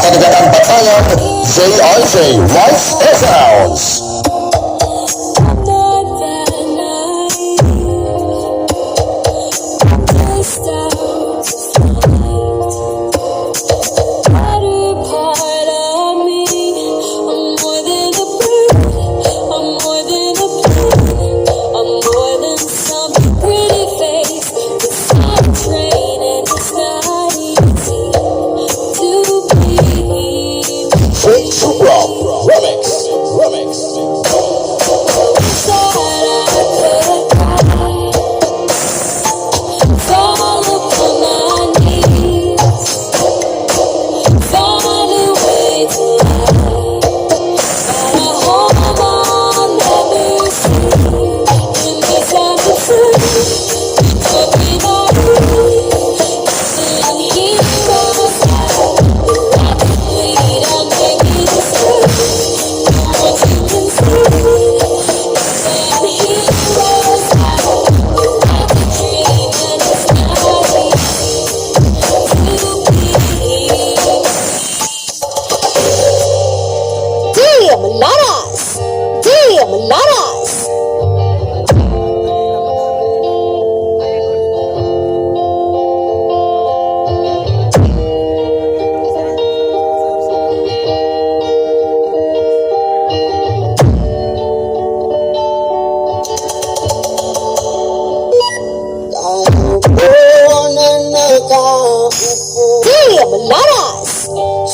Kanagatan Batayan, JRJ Rice and Sounds.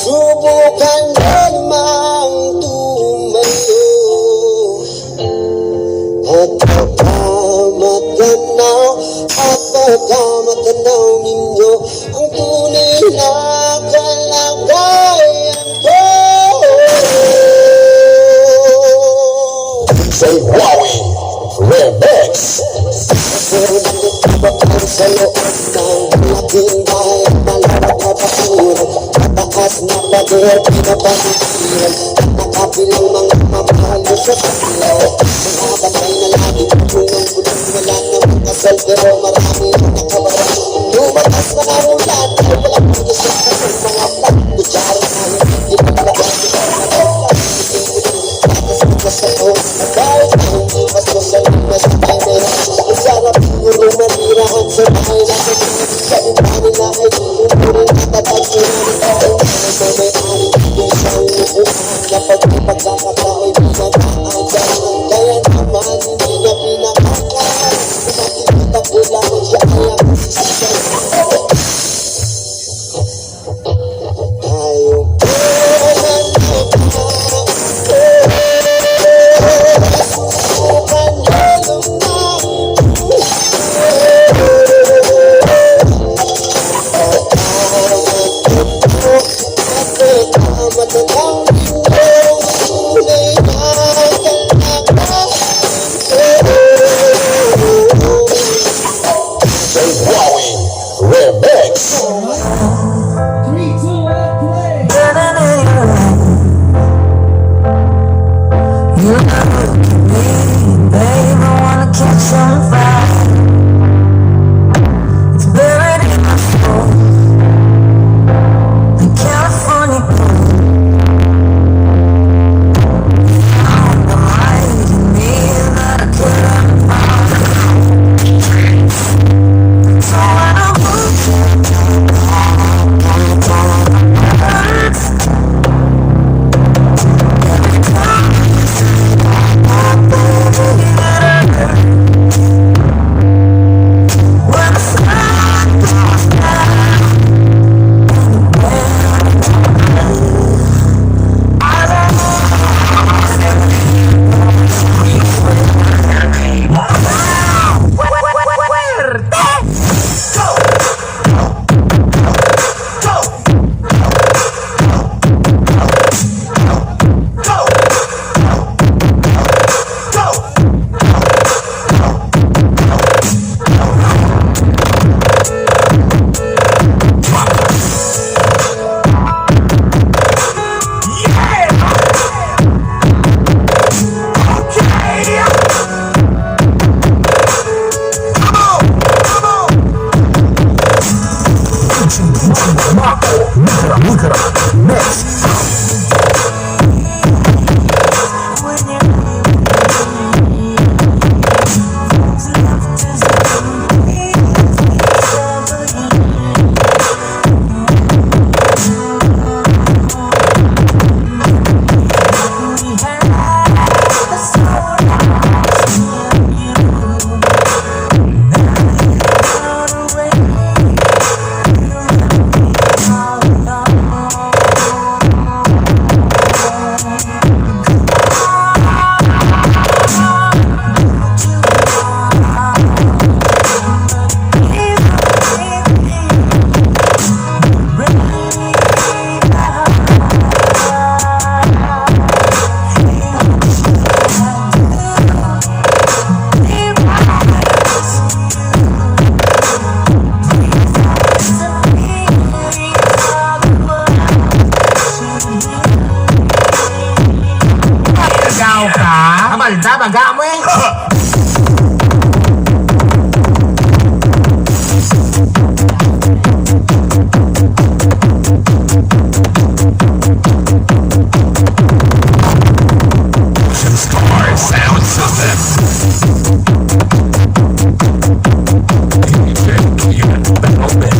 Subukan lamang tumayo at pagkamatanaw ninyo ang tunay na kalagayan ko. Say Wowie Remix. Bakbakan sa loob ng malaking bahay, malawak na bakuran, mataas na pader, pinapasikiran, nakapilang mga mamahalo sa pasilaw. Mahabatay na lagi, tunong gulong, wala namang kasal, pero marami ang nakabarang. Lumatas na narulat, ay walang punisip kasi mga kutsara na hindi maglaan. Sa to, kahit na hindi mas masaling mas kaya sarap siguro manirahan sa bahay na sa bintani na ay tumutuloy na tatagpunan ang may-ari kung siyang uuhan kapag ipagkakatao'y pinag-aagahan kaya naman hindi niya pinakakahan nakikita ko lang siya ay ang sisisang tayo Balda, baga mo eh. Star Sound System. Battle Mix.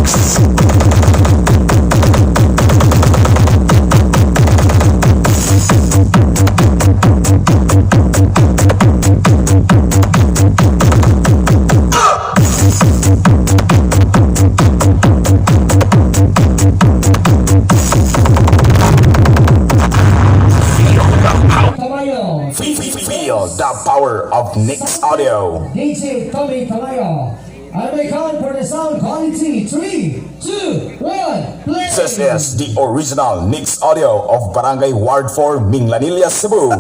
Feel the power of Nix Audio. DJ Tommy Kalayo. I may count for the sound quality. 3, 2, 1, play! This is the original Nix Audio of Barangay Ward 4, Minglanilla, Cebu.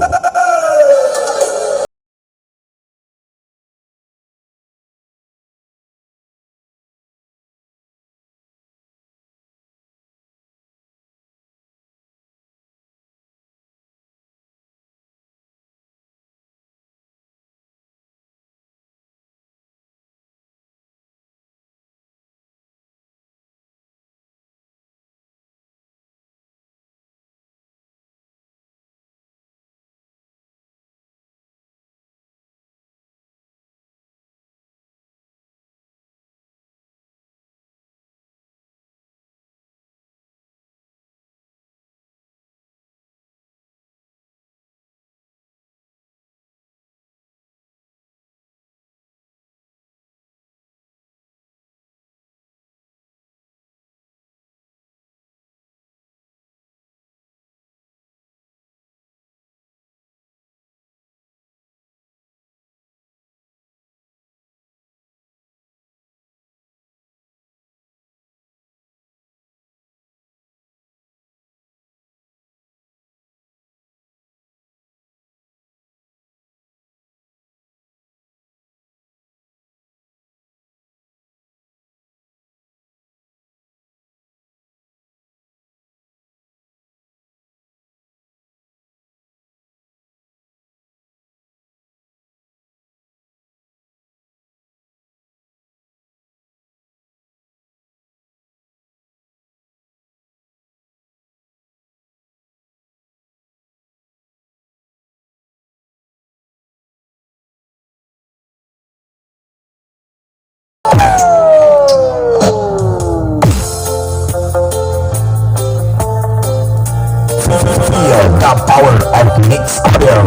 Feel the power of Nix Audio.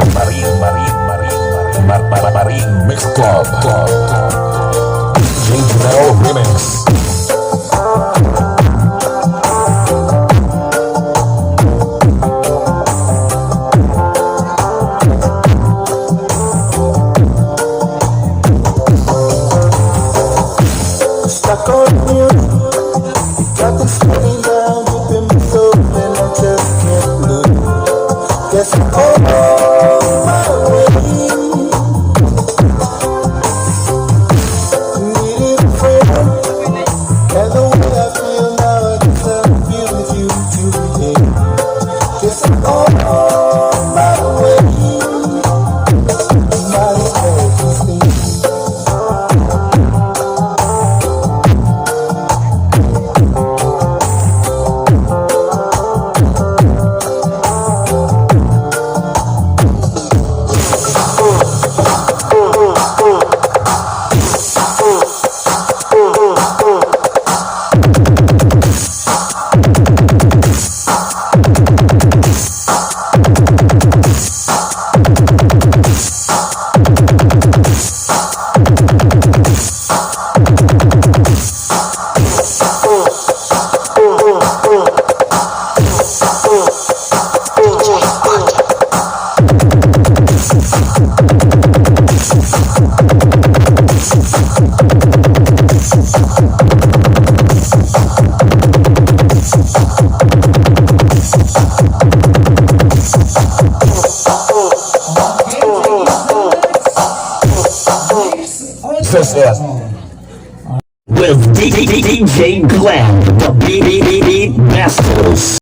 Marine Mix Club. Jingle Remix. DJ Glenn, the beat masters.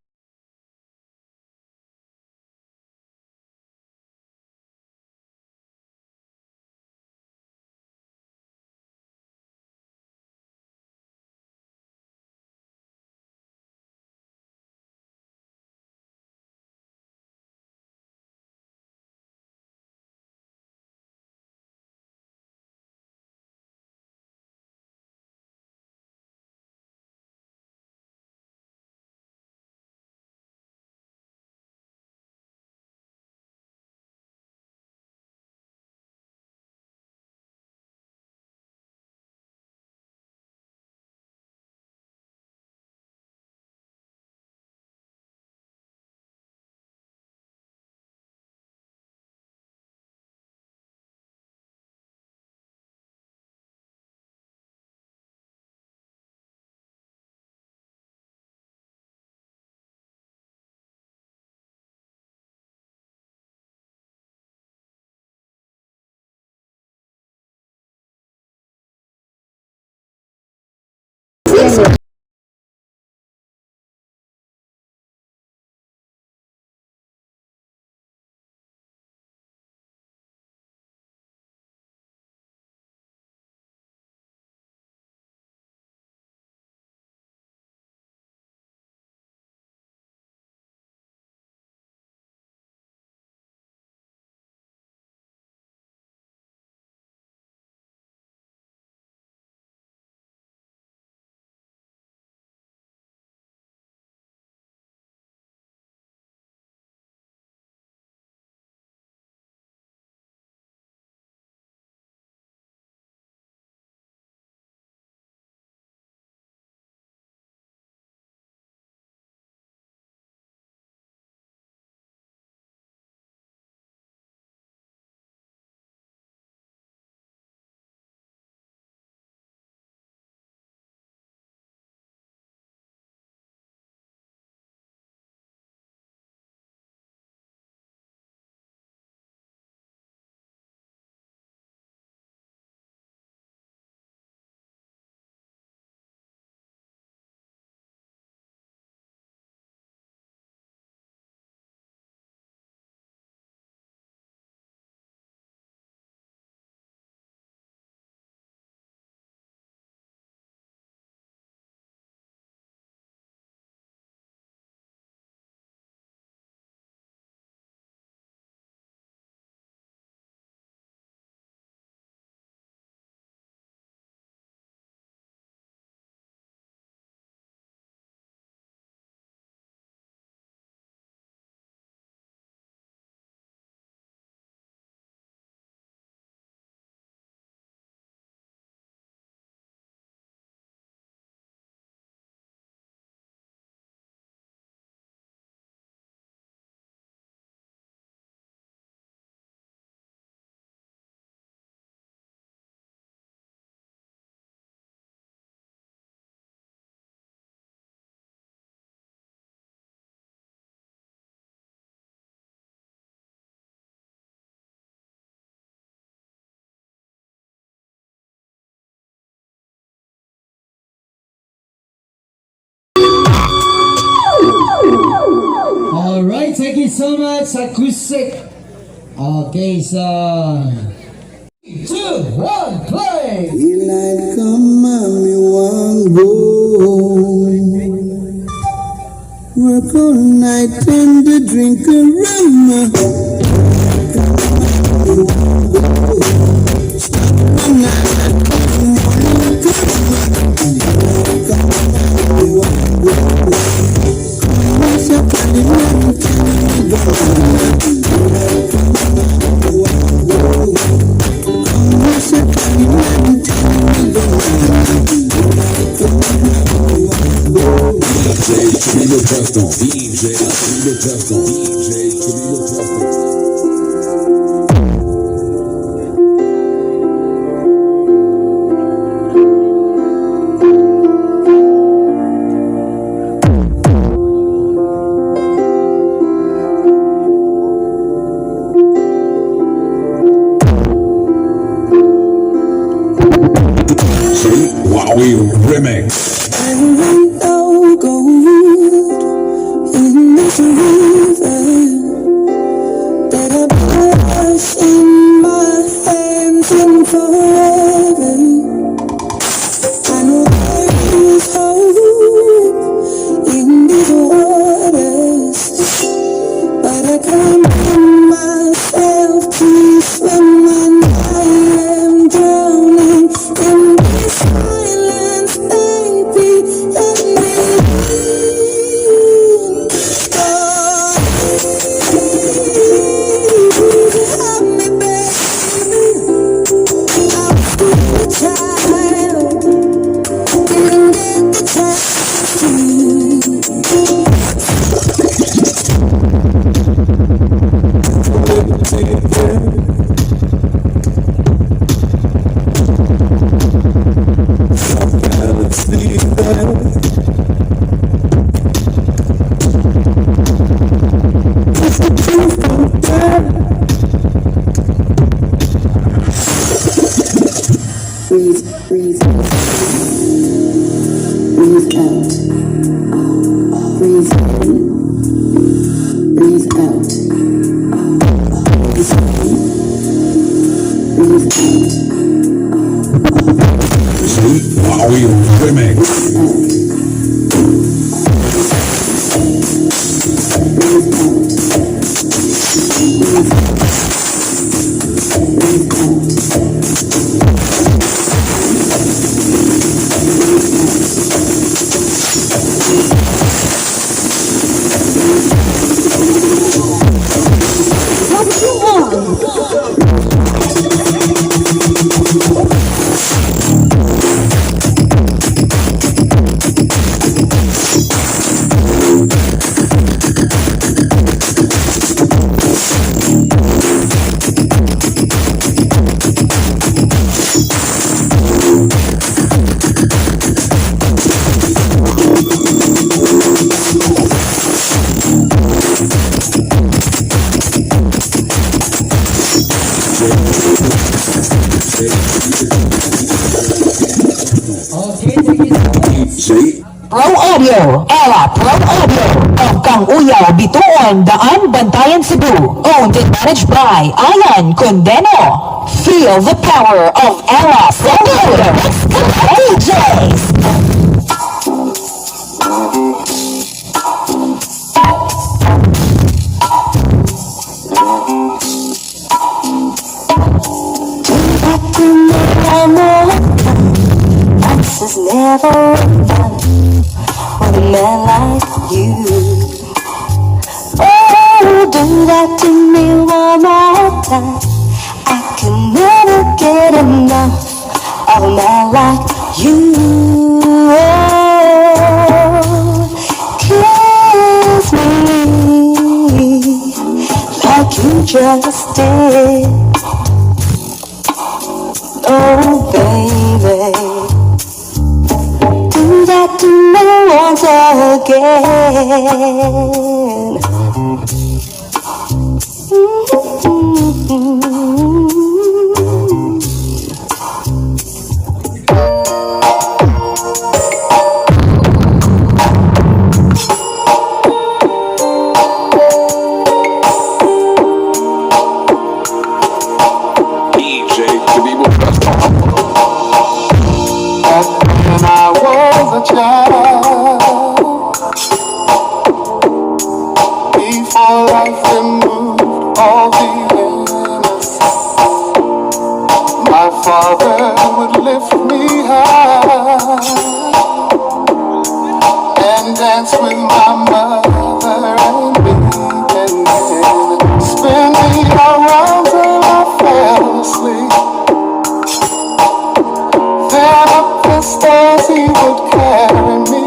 Alright, thank you so much, acoustic. Okay, so 2, 1, play! Daylight come and me want go. Work all night and the drink a rum. Stop the night, morning Wowie Remix. out. Breathe in. Breathe out. Breathe in. Breathe out. Pahayahay Remix. Pro Audio, Ella Pro Audio, ang Kang Uyaw, Bituon, Daan, Bantayan, Cebu. Owned and managed by Ayan Condeno. Feel the power of Ella Pro Audio. DJs. This is never done with a man like you. Oh, do that to me one more time. I can never get enough of a man like you. Oh, kiss me like you just did. Oh, baby, do that to me once again. When I was a child, before life removed all the innocence, my father would lift me high and dance with my mother and me, and then spin me around till I fell asleep. Then up the stairs he would carry me,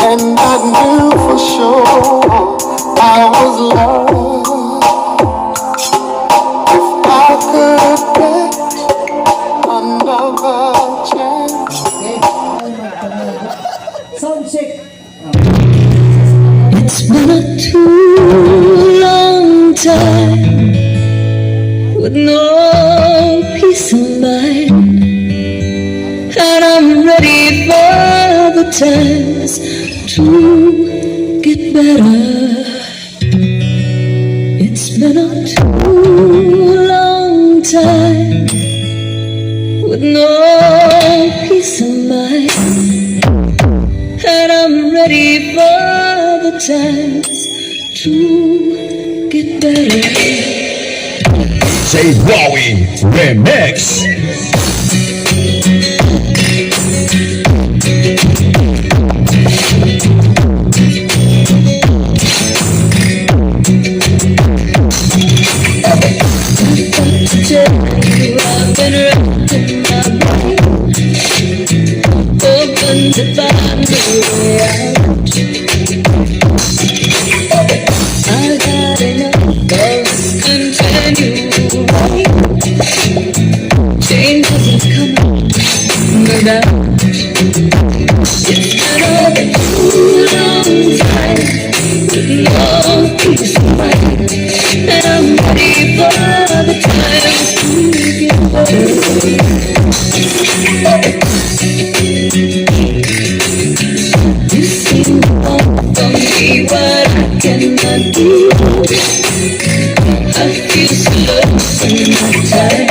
and I knew for sure I was loved. If I could get another chance. Sound check. It's been a too long time with no peace of mind, and I'm ready for the times to get better. It's been a too long time with no peace of mind, and I'm ready for the times to get better. Say Wowie Remix. I've been wrapped in my brain, hoping to find a way out. I got enough of this continual rain. Change isn't coming, no doubt. It's been a too long time with no peace of mind, and I'm ready for the time to get better. I do. I feel so in my time.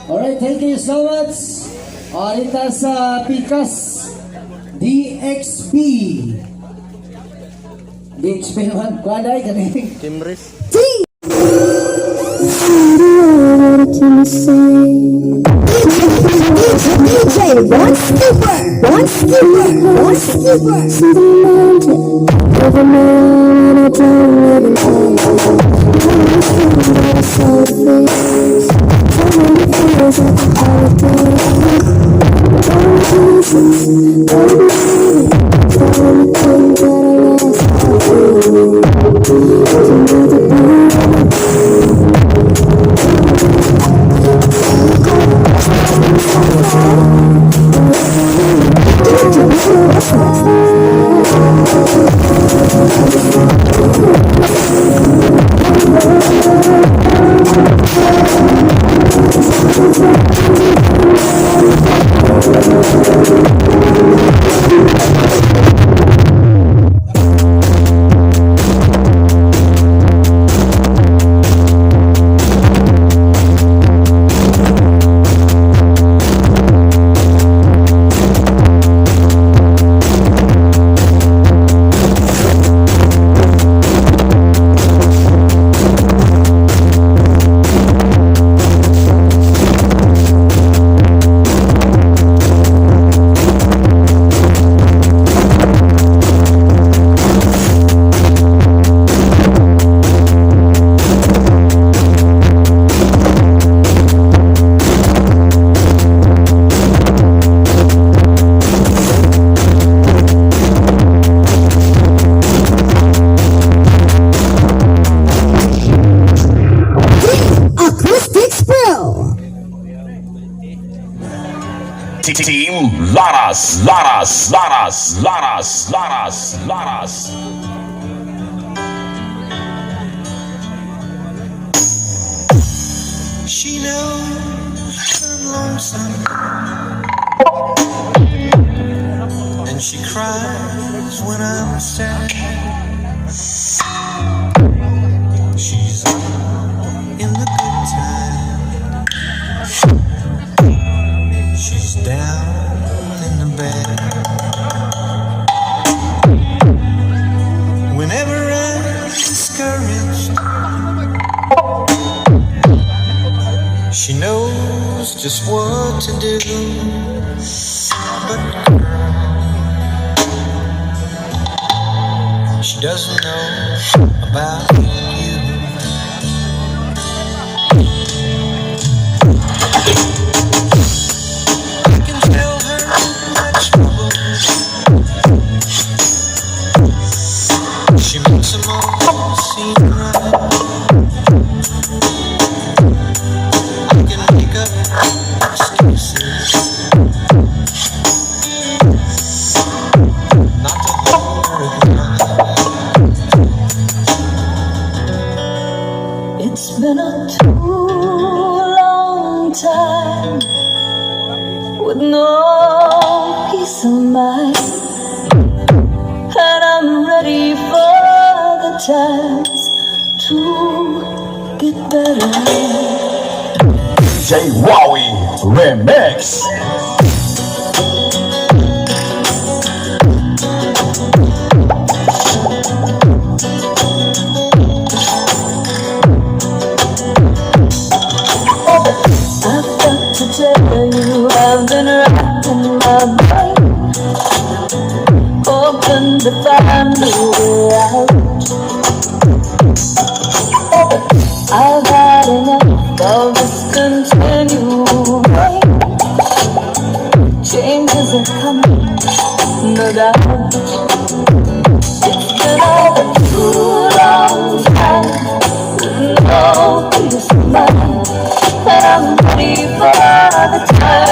Alright, thank you so much. Alita sa Pikas DXP. DXP naman, kuanay kaning. DJ, one skipper, one skipper, one skipper. To the mountain, over man, I don't Team Laras, Laras, Laras, Laras, Laras, Laras. She knows I'm lonesome, and she cries when I'm sad. She's in the good times, she's down in the bad. Whenever I'm discouraged, she knows just what to do. But girl, she doesn't know about you. I can tell her my troubles, she makes them all seem right. I can make up excuses not to hold her again. It's been a too long time with no peace of mind, and I'm ready for the times to get better. J Wowie Remix. I've got to tell you, I've been writing my no doubt. It's been over too long time with no peace of mind, and I'm ready for the time.